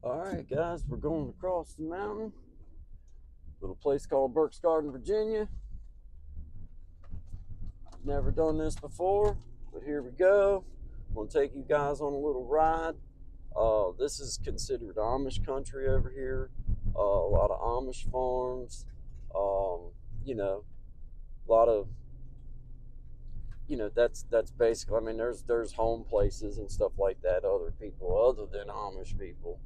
Alright guys, we're going across the mountain. Little place called Burkes Garden, Virginia. Never done this before, but here we go. I'm going to take you guys on a little ride. This is considered Amish country over here. A lot of Amish farms. You know, a lot of that's basically. I mean, there's home places and stuff like that. Other people other than Amish people.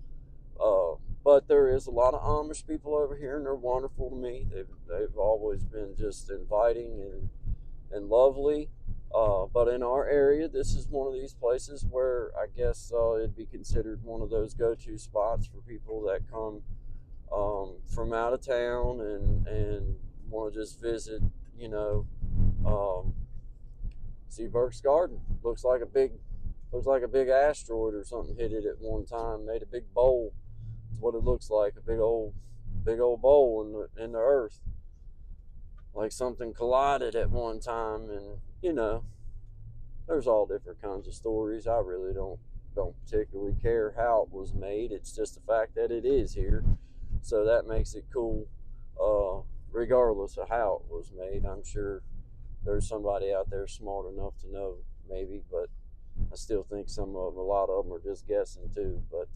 Uh, but there is a lot of Amish people over here, and they're wonderful to me. They've always been just inviting and lovely. But in our area, this is one of these places where I guess it'd be considered one of those go-to spots for people that come from out of town and want to just visit. You know, um, see Burke's Garden. Looks like a big asteroid or something hit it at one time, made a big bowl. It's what it looks like, a big old bowl in the earth, like something collided at one time. And there's all different kinds of stories. I really don't particularly care how it was made. It's just the fact that it is here, so that makes it cool. Regardless of how it was made, I'm sure there's somebody out there smart enough to know, maybe, but I still think a lot of them are just guessing too. But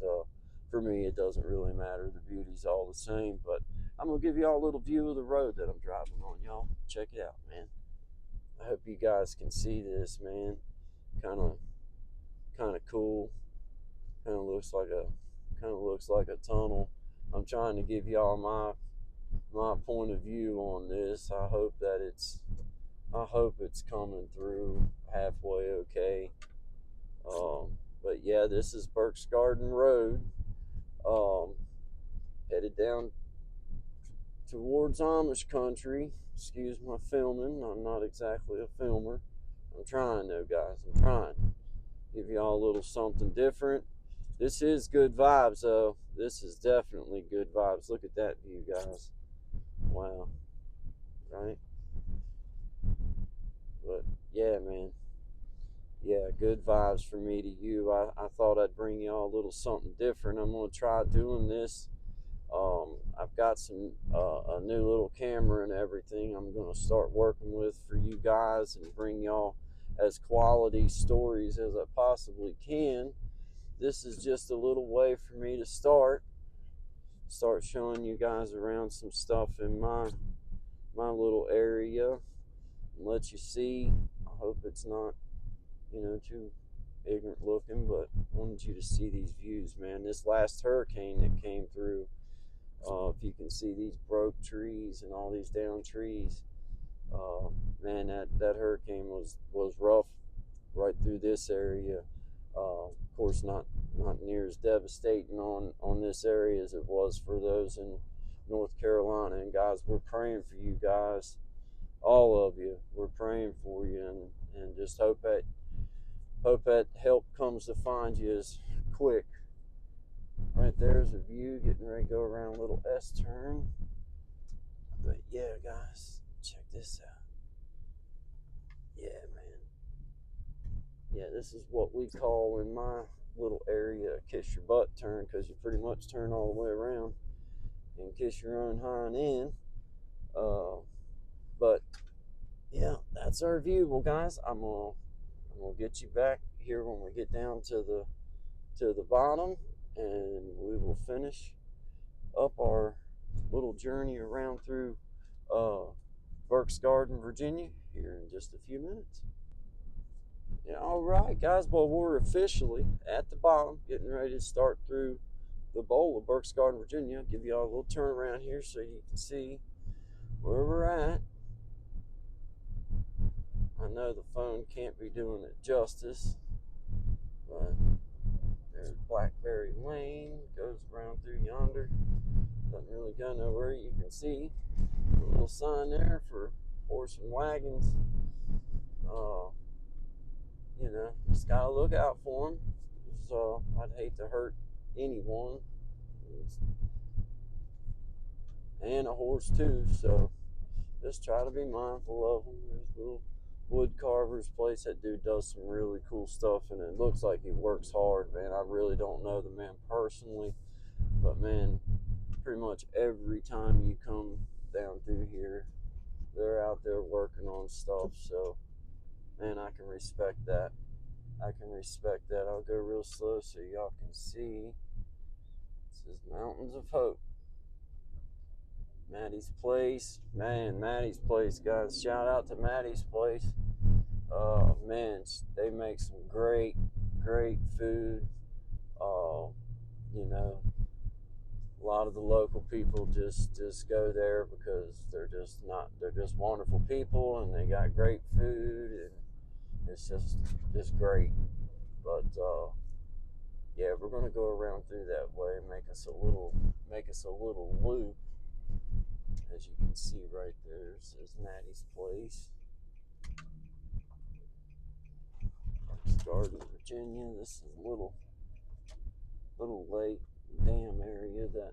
for me, it doesn't really matter. The beauty's all the same. But I'm gonna give y'all a little view of the road that I'm driving on, y'all. Check it out, man. I hope you guys can see this, man. Kind of cool. Kind of looks like a tunnel. I'm trying to give y'all my point of view on this. I hope it's coming through halfway okay. But yeah, this is Burkes Garden Road. Headed down towards Amish country. Excuse my filming. I'm not exactly a filmer. I'm trying though, guys. I'm trying. Give y'all a little something different. This is good vibes, though. This is definitely good vibes. Look at that view, guys. Wow. Right? But yeah, man. Yeah, good vibes from me to you. I thought I'd bring y'all a little something different. I'm going to try doing this. I've got a new little camera and everything I'm going to start working with for you guys and bring y'all as quality stories as I possibly can. This is just a little way for me to start showing you guys around some stuff in my little area and let you see. I hope it's not too ignorant looking, but I wanted you to see these views, man. This last hurricane that came through, if you can see these broke trees and all these down trees, man, that hurricane was rough right through this area. Of course, not near as devastating on this area as it was for those in North Carolina. And guys, we're praying for you guys, all of you. We're praying for you, and just hope that help comes to find you as quick. Right there's a view, getting ready to go around a little S-turn. But yeah, guys, check this out. Yeah, man. Yeah, this is what we call in my little area a kiss your butt turn, because you pretty much turn all the way around and kiss your own hind end. But yeah, that's our view. Well, guys, I'm gonna get you back here when we get down to the bottom, and we will finish up our little journey around through Burkes Garden, Virginia, here in just a few minutes. Yeah, all right, guys. Well, we're officially at the bottom, getting ready to start through the bowl of Burkes Garden, Virginia. I'll give you all a little turn around here so you can see where we're at. I know the phone can't be doing it justice, but there's Blackberry Lane, goes around through yonder. Doesn't really go nowhere. You can see a little sign there for horse and wagons. Just gotta look out for them. So I'd hate to hurt anyone, and a horse too. So just try to be mindful of them. There's a little wood carver's place. That dude does some really cool stuff, and it looks like he works hard, man. I really don't know the man personally, But man, pretty much every time you come down through here, they're out there working on stuff. So man, I can respect that. I can respect that. I'll go real slow so y'all can see. This is Mountains of Hope. Maddie's Place. Man, Maddie's Place, guys. Shout out to Maddie's Place. Man, they make some great, great food. You know, a lot of the local people just go there because they're just wonderful people, and they got great food, and it's just great. But yeah, we're gonna go around through that way and make us a little loop. As you can see right there, it says Maddie's Place, Burkes Garden, Virginia. This is a little lake dam area that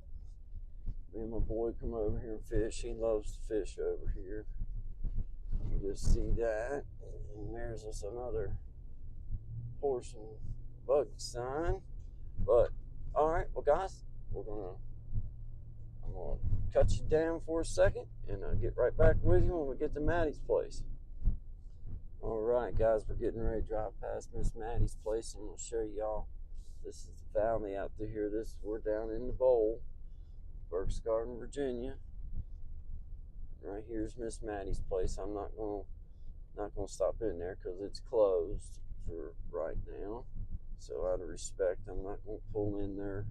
me and my boy come over here and fish. He loves to fish over here. You just see that, and there's just another horse and buggy sign. But all right, well guys, I'm gonna cut you down for a second, and I'll get right back with you when we get to Maddie's Place. All right, guys, we're getting ready to drive past Miss Maddie's Place. I'm gonna show y'all. This is the valley out through here. We're down in the bowl, Burkes Garden, Virginia. Right here's Miss Maddie's Place. I'm not gonna stop in there because it's closed for right now. So out of respect, I'm not gonna pull in their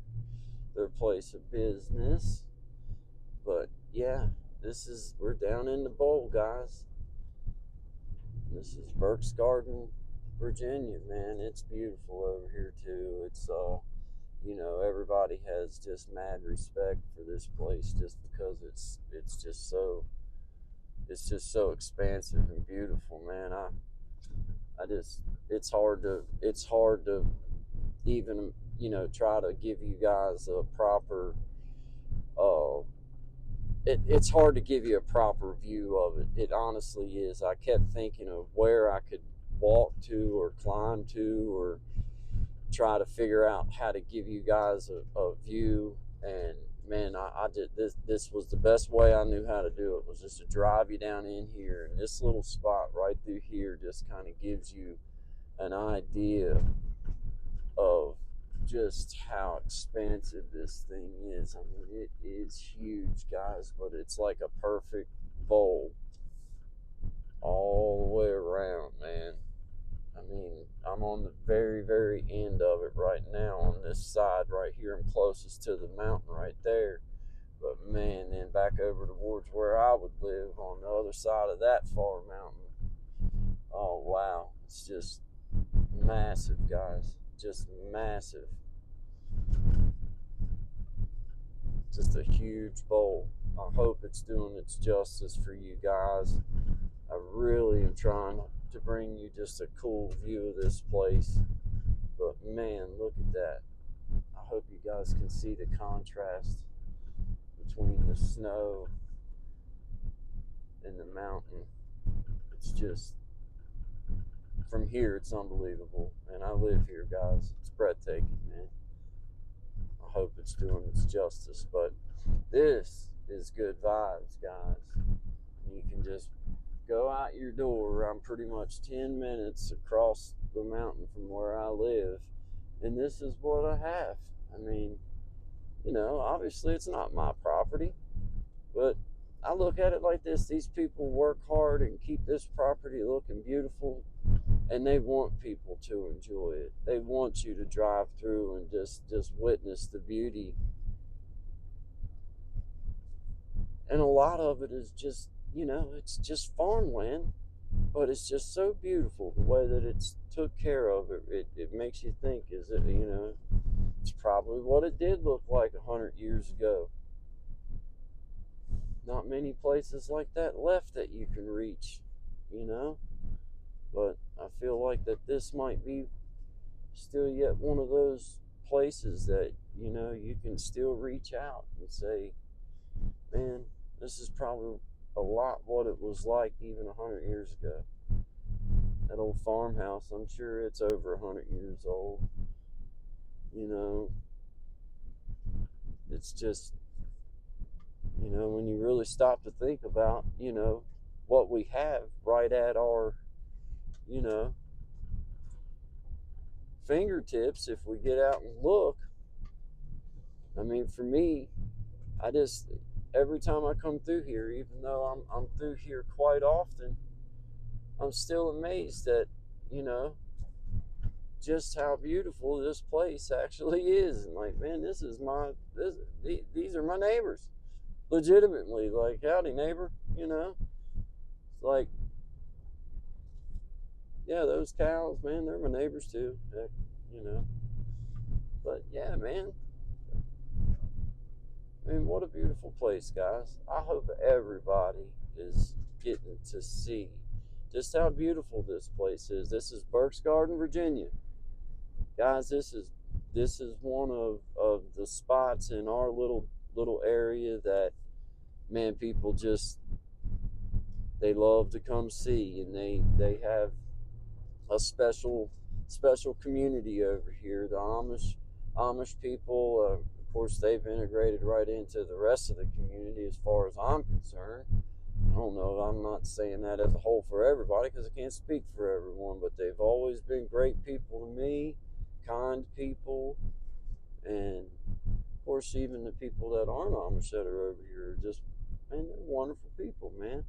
place of business. But yeah, we're down in the bowl, guys. This is Burkes Garden, Virginia, man. It's beautiful over here too. It's you know, everybody has just mad respect for this place just because it's just so expansive and beautiful, man. It's hard to even, you know, try to give you guys a proper it's hard to give you a proper view of it. It honestly is. I kept thinking of where I could walk to or climb to or try to figure out how to give you guys a view, and man, I did this was the best way I knew how to do it, was just to drive you down in here, and this little spot right through here just kind of gives you an idea of just how expansive this thing is. I mean, it is huge, guys, but it's like a perfect bowl all the way around, man. I mean, I'm on the very, very end of it right now on this side right here. I'm closest to the mountain right there. But man, then back over towards where I would live on the other side of that far mountain. Oh, wow. It's just massive, guys. Just massive. Just a huge bowl. I hope it's doing its justice for you guys. I really am trying to bring you just a cool view of this place. But man, look at that. I hope you guys can see the contrast between the snow and the mountain. It's just, from here, it's unbelievable. And I live here, guys. It's breathtaking, man. I hope it's doing its justice. But this is good vibes, guys. You can just go out your door. I'm pretty much 10 minutes across the mountain from where I live, and this is what I have. I mean, you know, obviously it's not my property, but I look at it like this. These people work hard and keep this property looking beautiful, and they want people to enjoy it. They want you to drive through and just witness the beauty. And a lot of it is just, you know, it's just farmland, but it's just so beautiful the way that it's took care of. It makes you think, is it, you know, it's probably what it did look like 100 years ago. Not many places like that left that you can reach, you know, but I feel like that this might be still yet one of those places that, you know, you can still reach out and say, man, this is probably a lot what it was like even 100 years ago. That old farmhouse, I'm sure it's over 100 years old. You know, it's just, when you really stop to think about, what we have right at our, you know, fingertips, if we get out and look. I mean, for me, I just, every time I come through here, even though I'm through here quite often, I'm still amazed at, you know, just how beautiful this place actually is. And like, man, these are my neighbors. Legitimately, like, howdy neighbor, It's like, yeah, those cows, man, they're my neighbors too. Heck, you know. But yeah, man. I mean, what a beautiful place, guys. I hope everybody is getting to see just how beautiful this place is. This is Burkes Garden, Virginia. Guys, this is one of the spots in our little area that, man, people just, they love to come see, and they have a special community over here. The Amish people, of course, they've integrated right into the rest of the community as far as I'm concerned. I don't know, I'm not saying that as a whole for everybody because I can't speak for everyone, but they've always been great people to me, kind people, and of course even the people that aren't Amish that are over here are just, man, they're wonderful people, man.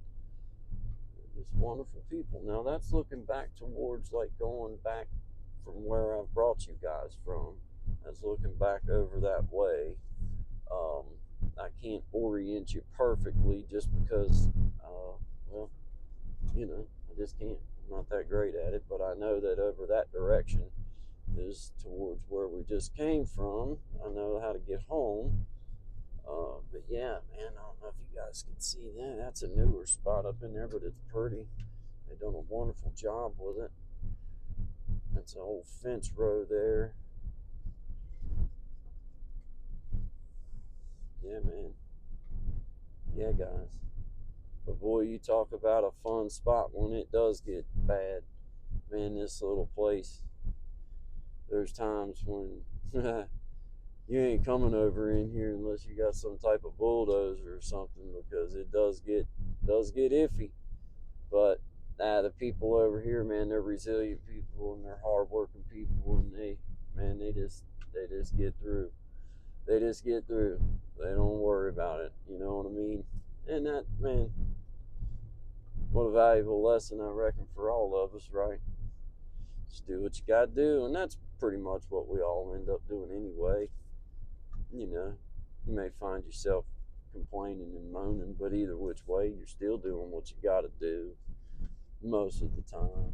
Just wonderful people. Now that's looking back towards, like, going back from where I've brought you guys from. That's looking back over that way. I can't orient you perfectly just because, well, I just can't. I'm not that great at it, but I know that over that direction is towards where we just came from. I know how to get home. But yeah, man, I don't know if you guys can see that. That's a newer spot up in there, but it's pretty. They've done a wonderful job with it. That's an old fence row there. Yeah, man. Yeah, guys. But boy, you talk about a fun spot when it does get bad. Man, this little place, there's times when you ain't coming over in here unless you got some type of bulldozer or something, because it does get iffy. But the people over here, man, they're resilient people and they're hardworking people, and they just get through. They just get through. They don't worry about it. You know what I mean? And that, man, what a valuable lesson, I reckon, for all of us, right? Just do what you got to do, and that's pretty much what we all end up doing anyway. You may find yourself complaining and moaning, but either which way, you're still doing what you got to do most of the time.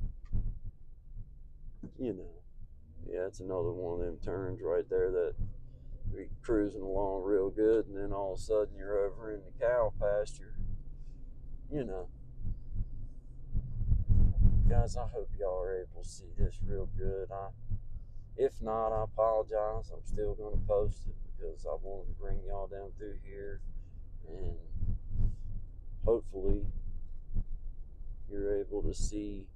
Yeah, it's another one of them turns right there that you're cruising along real good, and then all of a sudden you're over in the cow pasture. Guys, I hope y'all are able to see this real good. If not, I apologize. I'm still going to post it because I wanted to bring y'all down through here, and hopefully you're able to see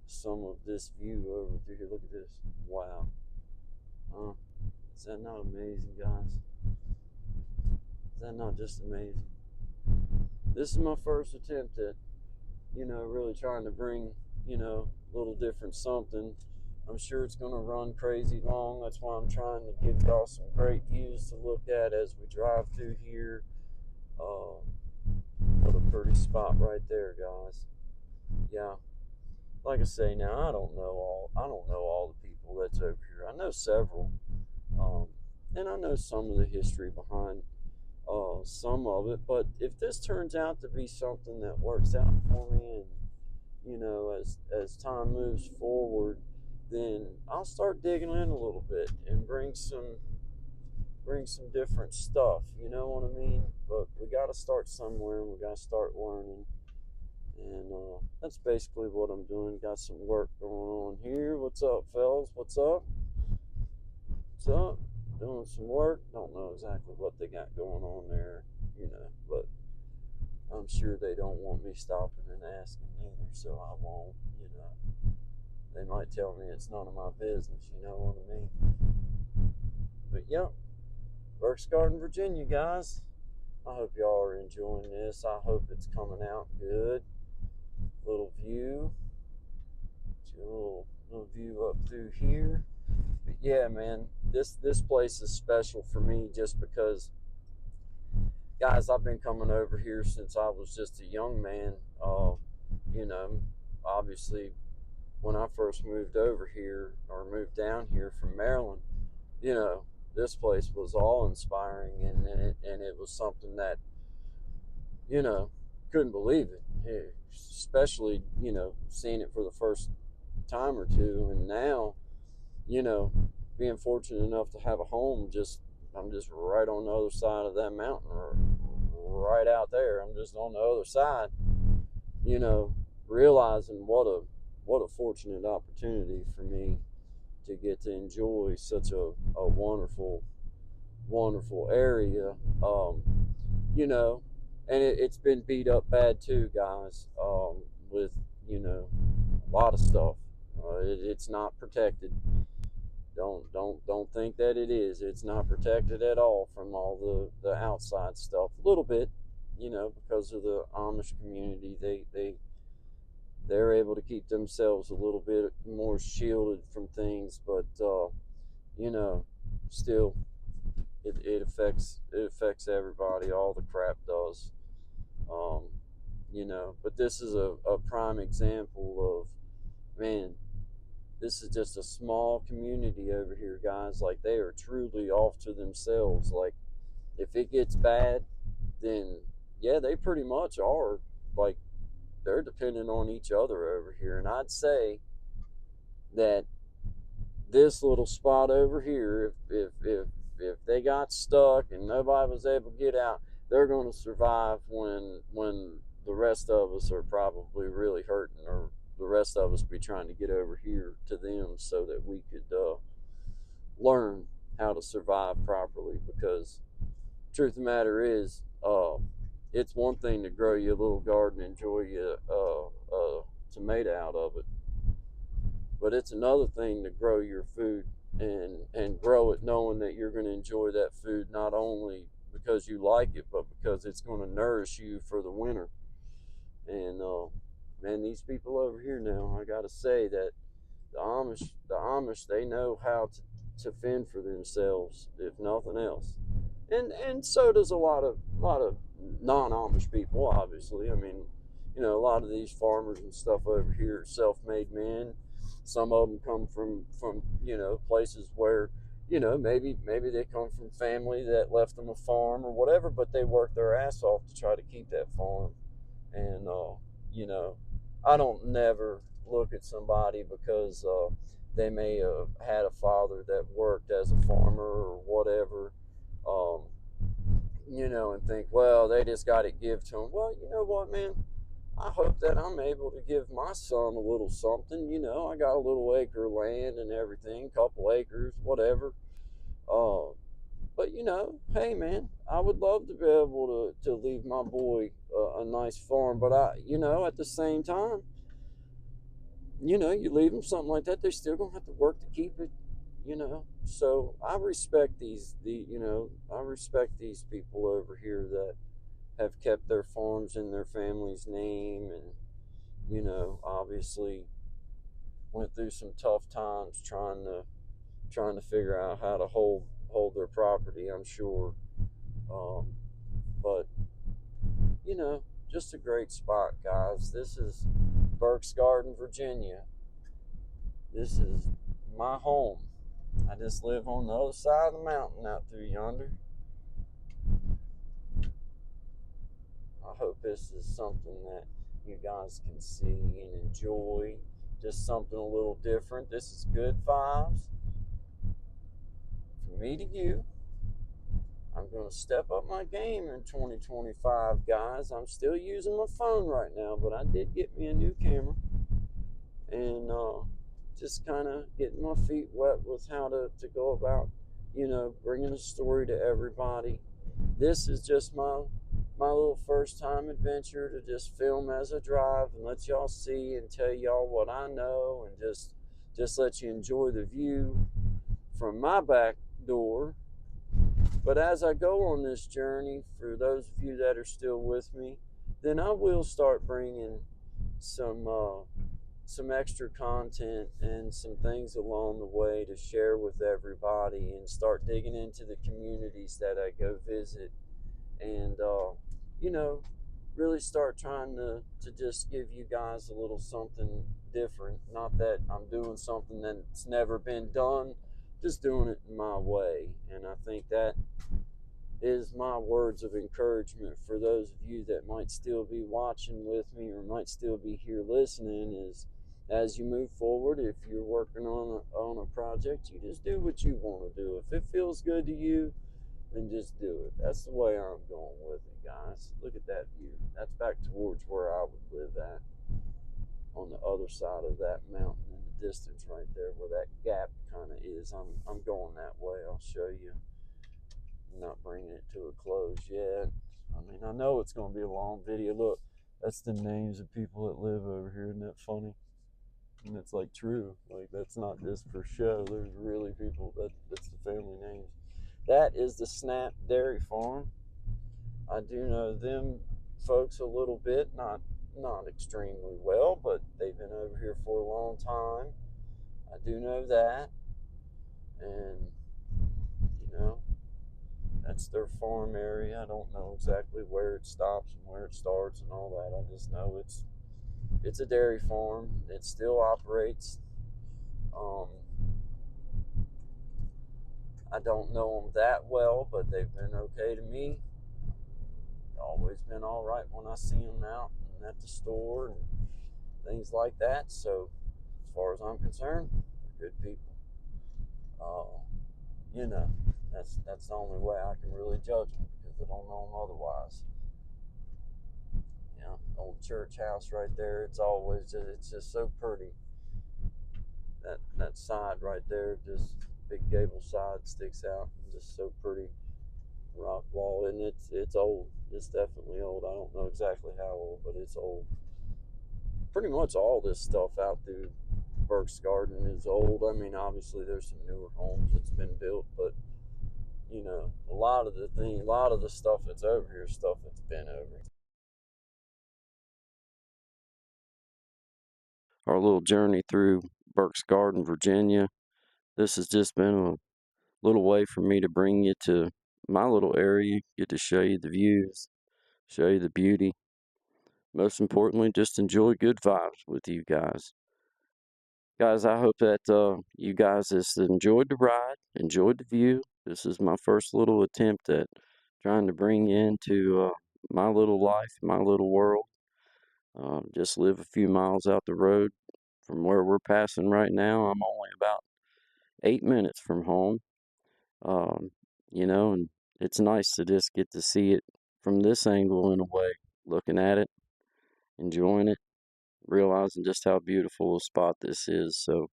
some of this view over through here. Look at this. Wow. Is that not amazing, guys? Is that not just amazing? This is my first attempt at, really trying to bring, a little different something. I'm sure it's going to run crazy long. That's why I'm trying to give y'all some great views to look at as we drive through here. What a pretty spot right there, guys. Yeah. Like I say, now I don't know all the people that's over here. I know several, and I know some of the history behind some of it. But if this turns out to be something that works out for me, and as time moves forward, then I'll start digging in a little bit and bring some different stuff. You know what I mean? But we got to start somewhere, and we got to start learning. And that's basically what I'm doing. Got some work going on here. What's up, fellas? What's up? What's up? Doing some work. Don't know exactly what they got going on there, but I'm sure they don't want me stopping and asking either, so I won't, They might tell me it's none of my business, you know what I mean? But yeah, Burkes Garden Virginia, guys. I hope y'all are enjoying this. I hope it's coming out good. Little view. Little view up through here. But yeah, man, this place is special for me just because, guys, I've been coming over here since I was just a young man. You know, obviously, when I first moved over here or moved down here from Maryland, you know, this place was awe-inspiring, and it was something that, you know, couldn't believe it, especially, you know, seeing it for the first time or two. And now, you know, being fortunate enough to have a home, I'm just right on the other side of that mountain, or right out there. I'm just on the other side, you know, realizing what a fortunate opportunity for me to get to enjoy such a wonderful area. You know, and it's been beat up bad too, guys, with, you know, a lot of stuff. It's not protected. Don't think that it is. It's not protected at all from all the outside stuff. A little bit, you know, because of the Amish community, they're able to keep themselves a little bit more shielded from things, but you know, still, it affects everybody. All the crap does. Um, you know, but this is a prime example of, man, this is just a small community over here, guys. Like, they are truly off to themselves. Like, if it gets bad, then yeah, they pretty much are, like, they're dependent on each other over here. And I'd say that this little spot over here, if they got stuck and nobody was able to get out, they're going to survive when the rest of us are probably really hurting, or the rest of us be trying to get over here to them so that we could learn how to survive properly. Because truth of the matter is, it's one thing to grow you a little garden, enjoy you a tomato out of it, but it's another thing to grow your food and grow it knowing that you're going to enjoy that food, not only because you like it, but because it's going to nourish you for the winter. And man, these people over here now, I gotta say that the Amish, they know how to fend for themselves, if nothing else. And so does a lot of non-Amish people, obviously. I mean, you know, a lot of these farmers and stuff over here are self-made men. Some of them come from you know, places where, you know, maybe they come from family that left them a farm or whatever, but they work their ass off to try to keep that farm. And you know, I don't never look at somebody because they may have had a father that worked as a farmer or whatever, um, you know, and think, well, they just got it give to them. Well, you know what, man, I hope that I'm able to give my son a little something. You know, I got a little acre of land and everything, couple acres, whatever. uh, but, you know, hey, man, I would love to be able to leave my boy a nice farm. But you know, at the same time, you know, you leave them something like that, they're still gonna have to work to keep it. You know, so I respect I respect these people over here that have kept their farms in their family's name, and, you know, obviously went through some tough times trying to figure out how to hold their property, I'm sure. Um, but, you know, just a great spot, guys. This is Burkes Garden, Virginia. This is my home. I just live on the other side of the mountain out through yonder. I hope this is something that you guys can see and enjoy. Just something a little different. This is good vibes from me to you. I'm going to step up my game in 2025, guys. I'm still using my phone right now, but I did get me a new camera. And just kind of getting my feet wet with how to go about, you know, bringing a story to everybody. This is just my little first time adventure to just film as I drive and let y'all see and tell y'all what I know, and just let you enjoy the view from my back door But as I go on this journey, for those of you that are still with me, then I will start bringing some some extra content and some things along the way to share with everybody, and start digging into the communities that I go visit, and you know, really start trying to just give you guys a little something different. Not that I'm doing something that's never been done, just doing it my way. And I think that is my words of encouragement for those of you that might still be watching with me or might still be here listening, is as you move forward, if you're working on a project, you just do what you want to do. If it feels good to you, then just do it. That's the way I'm going with it, guys. Look at that view. That's back towards where I would live at, on the other side of that mountain in the distance right there, where that gap kind of is. I'm going that way. I'll show you. I'm not bringing it to a close yet. I mean, I know it's going to be a long video. Look, that's the names of people that live over here. Isn't that funny? And it's like true. Like, that's not just for show. There's really people. That's the family names. That is the Snap Dairy Farm. I do know them folks a little bit, not extremely well, but they've been over here for a long time. I do know that, and you know, that's their farm area. I don't know exactly where it stops and where it starts and all that. I just know it's a dairy farm. It still operates. Um, I don't know them that well, but they've been okay to me. Always been all right when I see them out and at the store and things like that. So, as far as I'm concerned, they're good people. You know, that's the only way I can really judge them, because I don't know them otherwise. You know, old church house right there. It's just so pretty. That side right there, just big gable side sticks out, just so pretty. Rock wall, and it's old. It's definitely old. I don't know exactly how old, but it's old. Pretty much all this stuff out through Burkes Garden is old. I mean, obviously there's some newer homes that's been built, but you know, a lot of the stuff that's over here is stuff that's been over. Our little journey through Burkes Garden, Virginia. This has just been a little way for me to bring you to my little area, get to show you the views, show you the beauty. Most importantly, just enjoy good vibes with you guys. Guys, I hope that you guys just enjoyed the ride, enjoyed the view. This is my first little attempt at trying to bring you into my little life, my little world. Just live a few miles out the road from where we're passing right now. I'm only about 8 minutes from home. Um, you know, and it's nice to just get to see it from this angle in a way, looking at it, enjoying it, realizing just how beautiful a spot this is. So,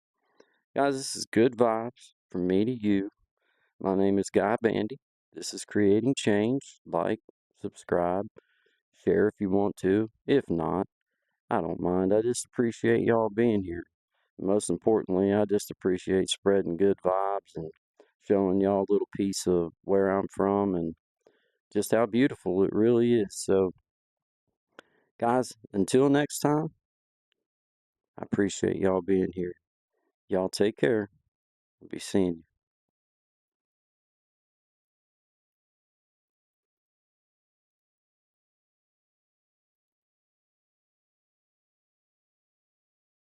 guys, this is good vibes from me to you. My name is Guy Bandy. This is Creating Change. Like, subscribe, share if you want to. If not, I don't mind. I just appreciate y'all being here. Most importantly, I just appreciate spreading good vibes and showing y'all a little piece of where I'm from and just how beautiful it really is. So, guys, until next time, I appreciate y'all being here. Y'all take care. I'll be seeing you.